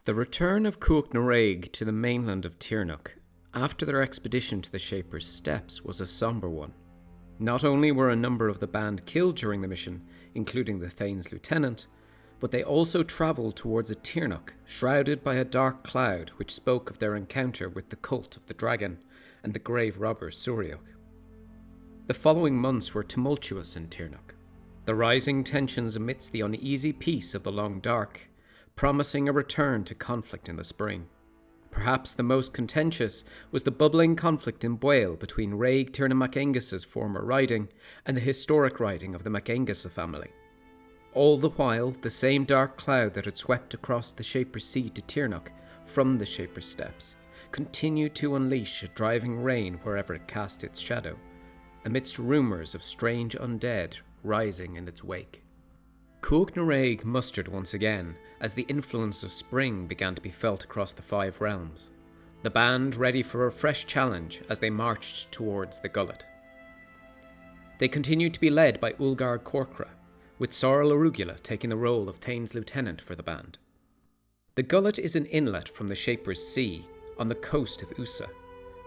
The return of Cuach na Raig to the mainland of Tirneach after their expedition to the Shaper's Steps was a sombre one. Not only were a number of the band killed during the mission, including the Thane's lieutenant, but they also travelled towards a Tirneach shrouded by a dark cloud which spoke of their encounter with the cult of the dragon and the grave robber Suriok. The following months were tumultuous in Tirneach, the rising tensions amidst the uneasy peace of the long dark, promising a return to conflict in the spring. Perhaps the most contentious was the bubbling conflict in Vale between Raig Tirna MacAngus's former riding and the historic riding of the MacAngus family. All the while, the same dark cloud that had swept across the Shaper's Sea to Tirneach from the Shaper's Steps continued to unleash a driving rain wherever it cast its shadow, amidst rumours of strange undead rising in its wake. Cuach na Raig mustered once again as the influence of spring began to be felt across the five realms, the band ready for a fresh challenge as they marched towards the gullet. They continued to be led by Ulgar Corcra, with Sorrel Arugula taking the role of Thane's lieutenant for the band. The gullet is an inlet from the Shaper's Sea on the coast of Usa,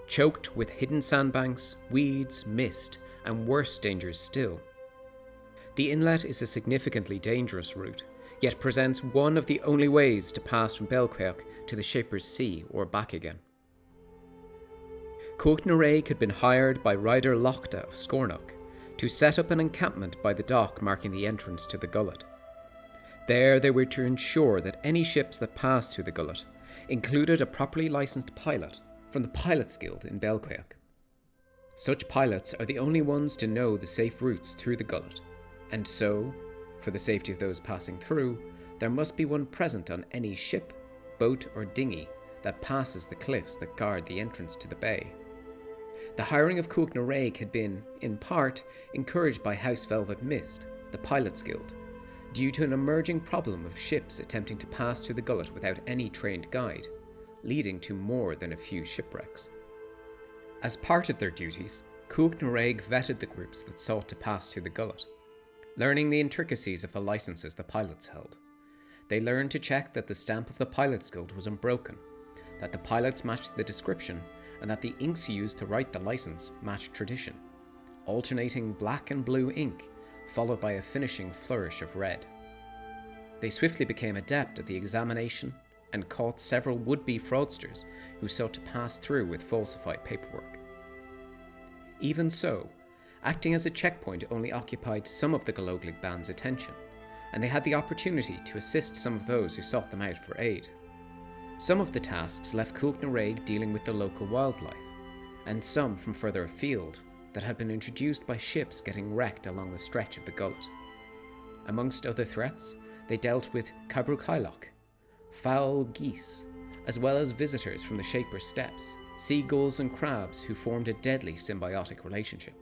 choked with hidden sandbanks, weeds, mist, and worse dangers still. The inlet is a significantly dangerous route, yet presents one of the only ways to pass from Belqueach to the Shaper's Sea or back again. Cuach na Raig had been hired by Rider Lochta of Scornoch to set up an encampment by the dock marking the entrance to the gullet. There they were to ensure that any ships that passed through the gullet included a properly licensed pilot from the Pilots Guild in Belqueach. Such pilots are the only ones to know the safe routes through the gullet, and so, for the safety of those passing through, there must be one present on any ship, boat or dinghy that passes the cliffs that guard the entrance to the bay. The hiring of Cuach na Raig had been, in part, encouraged by House Velvet Mist, the Pilots Guild, due to an emerging problem of ships attempting to pass through the gullet without any trained guide, leading to more than a few shipwrecks. As part of their duties, Cuach na Raig vetted the groups that sought to pass through the gullet, learning the intricacies of the licenses the pilots held. They learned to check that the stamp of the Pilots Guild was unbroken, that the pilots matched the description, and that the inks used to write the license matched tradition, alternating black and blue ink, followed by a finishing flourish of red. They swiftly became adept at the examination and caught several would-be fraudsters who sought to pass through with falsified paperwork. Even so, acting as a checkpoint only occupied some of the Galoglig band's attention, and they had the opportunity to assist some of those who sought them out for aid. Some of the tasks left Cuach na Raig dealing with the local wildlife, and some from further afield that had been introduced by ships getting wrecked along the stretch of the gullet. Amongst other threats, they dealt with Cabrucailloch, fowl geese, as well as visitors from the Shaper's Steps, seagulls and crabs who formed a deadly symbiotic relationship.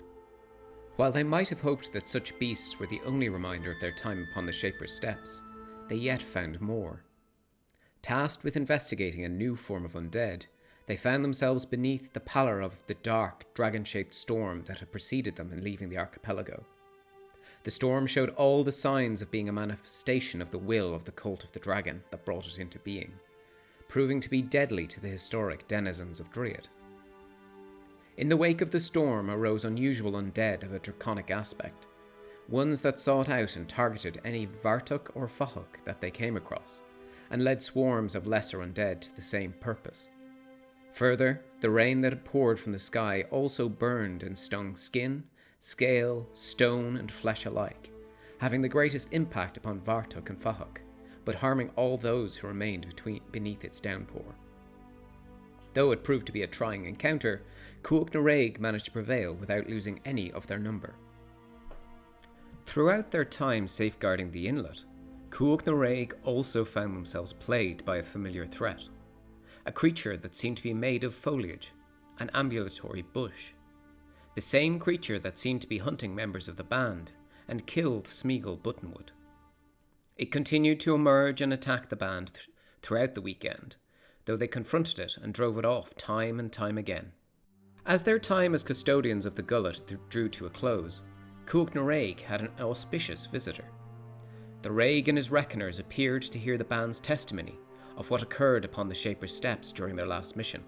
While they might have hoped that such beasts were the only reminder of their time upon the Shaper's Steps, they yet found more. Tasked with investigating a new form of undead, they found themselves beneath the pallor of the dark, dragon-shaped storm that had preceded them in leaving the archipelago. The storm showed all the signs of being a manifestation of the will of the cult of the dragon that brought it into being, proving to be deadly to the historic denizens of Druid. In the wake of the storm arose unusual undead of a draconic aspect, ones that sought out and targeted any Vartuk or Fahuk that they came across, and led swarms of lesser undead to the same purpose. Further, the rain that had poured from the sky also burned and stung skin, scale, stone, and flesh alike, having the greatest impact upon Vartuk and Fahuk, but harming all those who remained beneath its downpour. Though it proved to be a trying encounter, Cuach na Raig managed to prevail without losing any of their number. Throughout their time safeguarding the inlet, Cuach na Raig also found themselves plagued by a familiar threat, a creature that seemed to be made of foliage, an ambulatory bush. The same creature that seemed to be hunting members of the band and killed Smeagol Buttonwood. It continued to emerge and attack the band throughout the weekend, though they confronted it and drove it off time and time again. As their time as custodians of the gullet drew to a close, Cuach na Raig had an auspicious visitor. The Raig and his reckoners appeared to hear the band's testimony of what occurred upon the Shaper's steps during their last mission.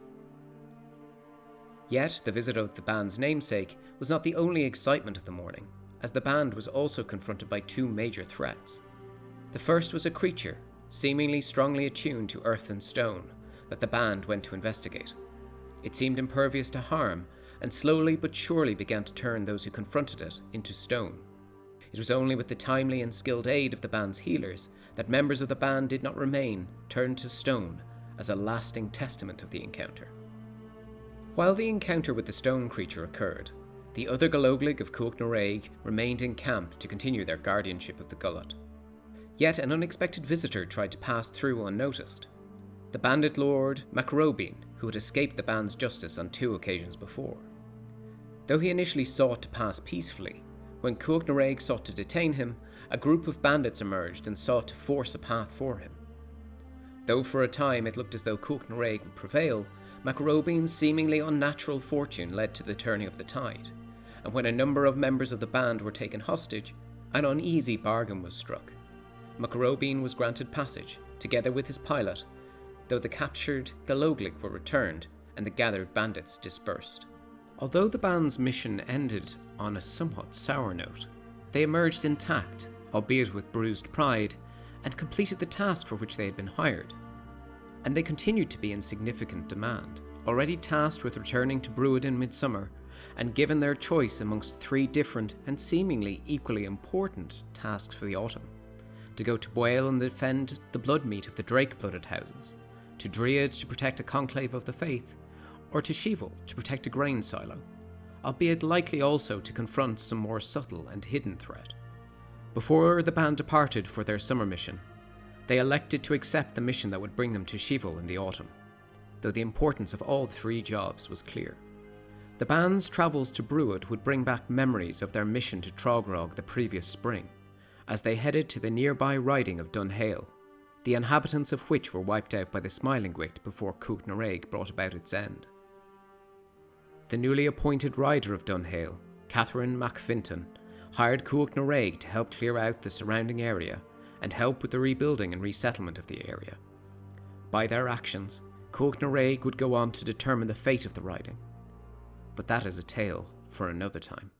Yet, the visit of the band's namesake was not the only excitement of the morning, as the band was also confronted by two major threats. The first was a creature, seemingly strongly attuned to earth and stone, that the band went to investigate. It seemed impervious to harm, and slowly but surely began to turn those who confronted it into stone. It was only with the timely and skilled aid of the band's healers that members of the band did not remain turned to stone as a lasting testament of the encounter. While the encounter with the stone creature occurred, the other Galoglig of Cuach Nareg remained in camp to continue their guardianship of the gullet. Yet an unexpected visitor tried to pass through unnoticed. The bandit lord MacRobin, who had escaped the band's justice on 2 occasions before. Though he initially sought to pass peacefully, when Cuach Nareg sought to detain him, a group of bandits emerged and sought to force a path for him. Though for a time it looked as though Cuach Nareg would prevail, MacRobin's seemingly unnatural fortune led to the turning of the tide, and when a number of members of the band were taken hostage, an uneasy bargain was struck. MacRobin was granted passage, together with his pilot, though the captured Galoglig were returned and the gathered bandits dispersed. Although the band's mission ended on a somewhat sour note, they emerged intact, albeit with bruised pride, and completed the task for which they had been hired. And they continued to be in significant demand, already tasked with returning to Bruid in midsummer, and given their choice amongst 3 different and seemingly equally important tasks for the autumn: to go to Vale and defend the blood meat of the Drake-blooded houses, to Druid to protect a conclave of the faith, or to Shevel to protect a grain silo, albeit likely also to confront some more subtle and hidden threat. Before the band departed for their summer mission, they elected to accept the mission that would bring them to Shevel in the autumn, though the importance of all 3 jobs was clear. The band's travels to Bruid would bring back memories of their mission to Trogrog the previous spring, as they headed to the nearby riding of Dun Halale, the inhabitants of which were wiped out by the Smiling Wicht before Cuach Nareg brought about its end. The newly appointed rider of Dun Halale, Catherine MacFinton, hired Cuach Nareg to help clear out the surrounding area and help with the rebuilding and resettlement of the area. By their actions, Cuach Nareg would go on to determine the fate of the riding. But that is a tale for another time.